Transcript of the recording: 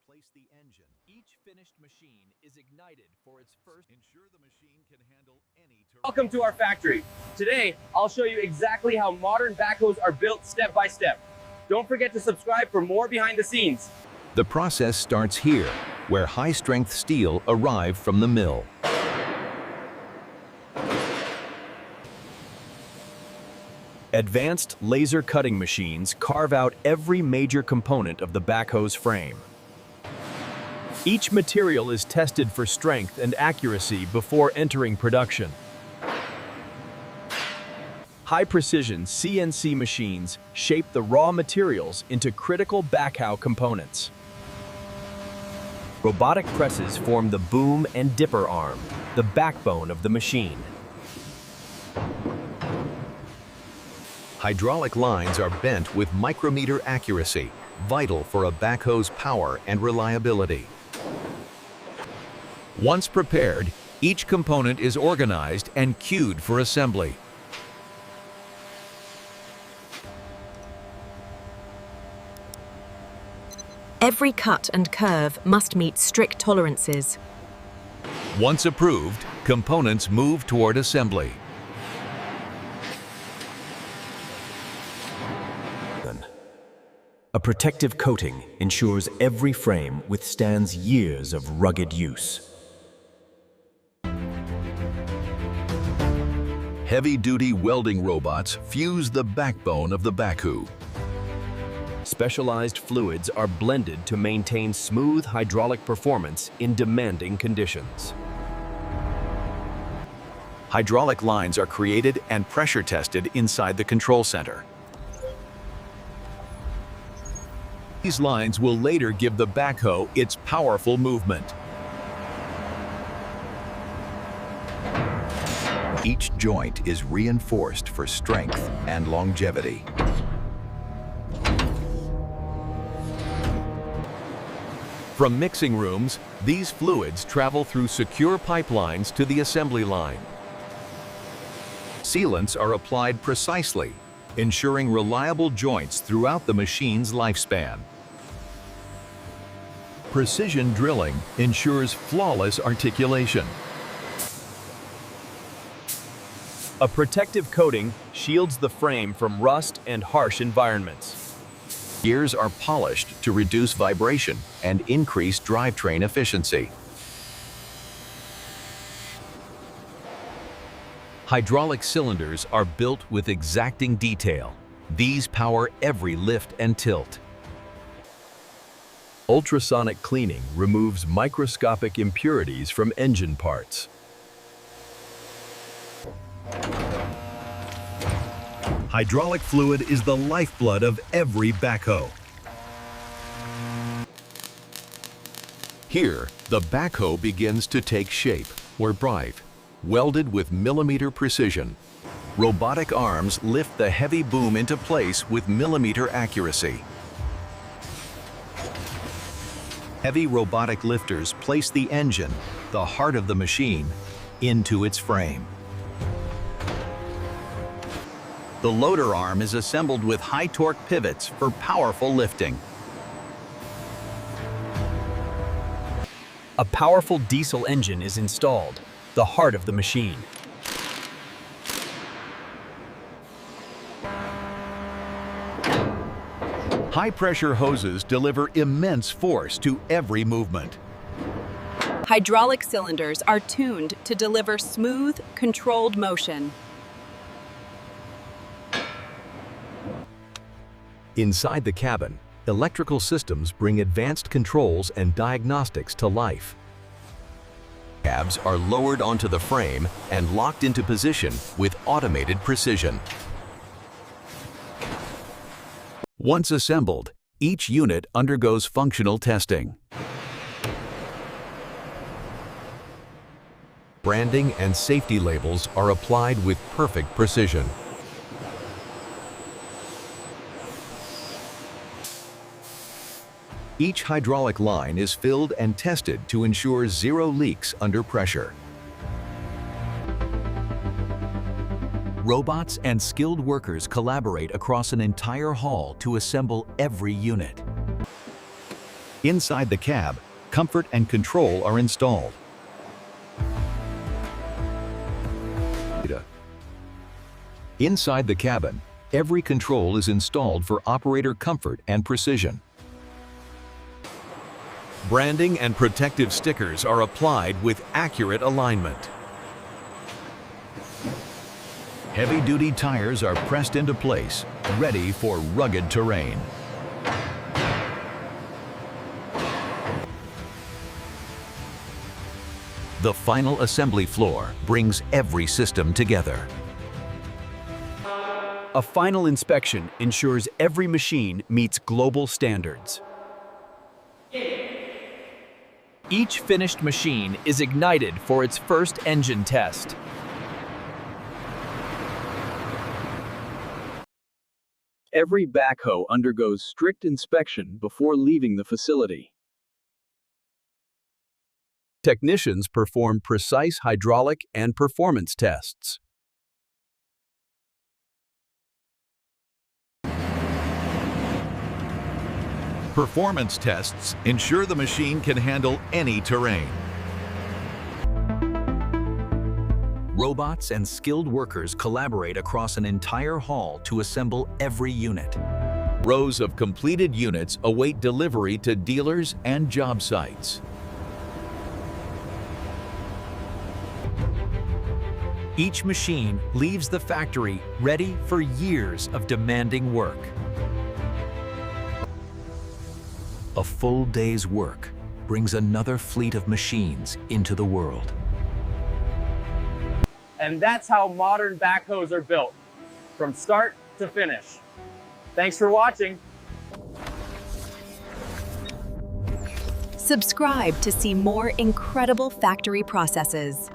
place the engine. Each finished machine is ignited for its first. Ensure the machine can handle any terrain. Welcome to our factory. Today, I'll show you exactly how modern backhoes are built step by step. Don't forget to subscribe for more behind the scenes. The process starts here, where high-strength steel arrived from the mill. Advanced laser cutting machines carve out every major component of the backhoe's frame. Each material is tested for strength and accuracy before entering production. High-precision CNC machines shape the raw materials into critical backhoe components. Robotic presses form the boom and dipper arm, the backbone of the machine. Hydraulic lines are bent with micrometer accuracy, vital for a backhoe's power and reliability. Once prepared, each component is organized and queued for assembly. Every cut and curve must meet strict tolerances. Once approved, components move toward assembly. A protective coating ensures every frame withstands years of rugged use. Heavy-duty welding robots fuse the backbone of the backhoe. Specialized fluids are blended to maintain smooth hydraulic performance in demanding conditions. Hydraulic lines are created and pressure tested inside the control center. These lines will later give the backhoe its powerful movement. Each joint is reinforced for strength and longevity. From mixing rooms, these fluids travel through secure pipelines to the assembly line. Sealants are applied precisely, ensuring reliable joints throughout the machine's lifespan. Precision drilling ensures flawless articulation. A protective coating shields the frame from rust and harsh environments. Gears are polished to reduce vibration and increase drivetrain efficiency. Hydraulic cylinders are built with exacting detail. These power every lift and tilt. Ultrasonic cleaning removes microscopic impurities from engine parts. Hydraulic fluid is the lifeblood of every backhoe. Here, the backhoe begins to take shape, or drive, welded with millimeter precision. Robotic arms lift the heavy boom into place with millimeter accuracy. Heavy robotic lifters place the engine, the heart of the machine, into its frame. The loader arm is assembled with high-torque pivots for powerful lifting. A powerful diesel engine is installed, the heart of the machine. High-pressure hoses deliver immense force to every movement. Hydraulic cylinders are tuned to deliver smooth, controlled motion. Inside the cabin, electrical systems bring advanced controls and diagnostics to life. Cabs are lowered onto the frame and locked into position with automated precision. Once assembled, each unit undergoes functional testing. Branding and safety labels are applied with perfect precision. Each hydraulic line is filled and tested to ensure zero leaks under pressure. Robots and skilled workers collaborate across an entire hall to assemble every unit. Inside the cab, comfort and control are installed. Inside the cabin, every control is installed for operator comfort and precision. Branding and protective stickers are applied with accurate alignment. Heavy-duty tires are pressed into place, ready for rugged terrain. The final assembly floor brings every system together. A final inspection ensures every machine meets global standards. Each finished machine is ignited for its first engine test. Every backhoe undergoes strict inspection before leaving the facility. Technicians perform precise hydraulic and performance tests. Performance tests ensure the machine can handle any terrain. Robots and skilled workers collaborate across an entire hall to assemble every unit. Rows of completed units await delivery to dealers and job sites. Each machine leaves the factory ready for years of demanding work. A full day's work brings another fleet of machines into the world. And that's how modern backhoes are built, from start to finish. Thanks for watching. Subscribe to see more incredible factory processes.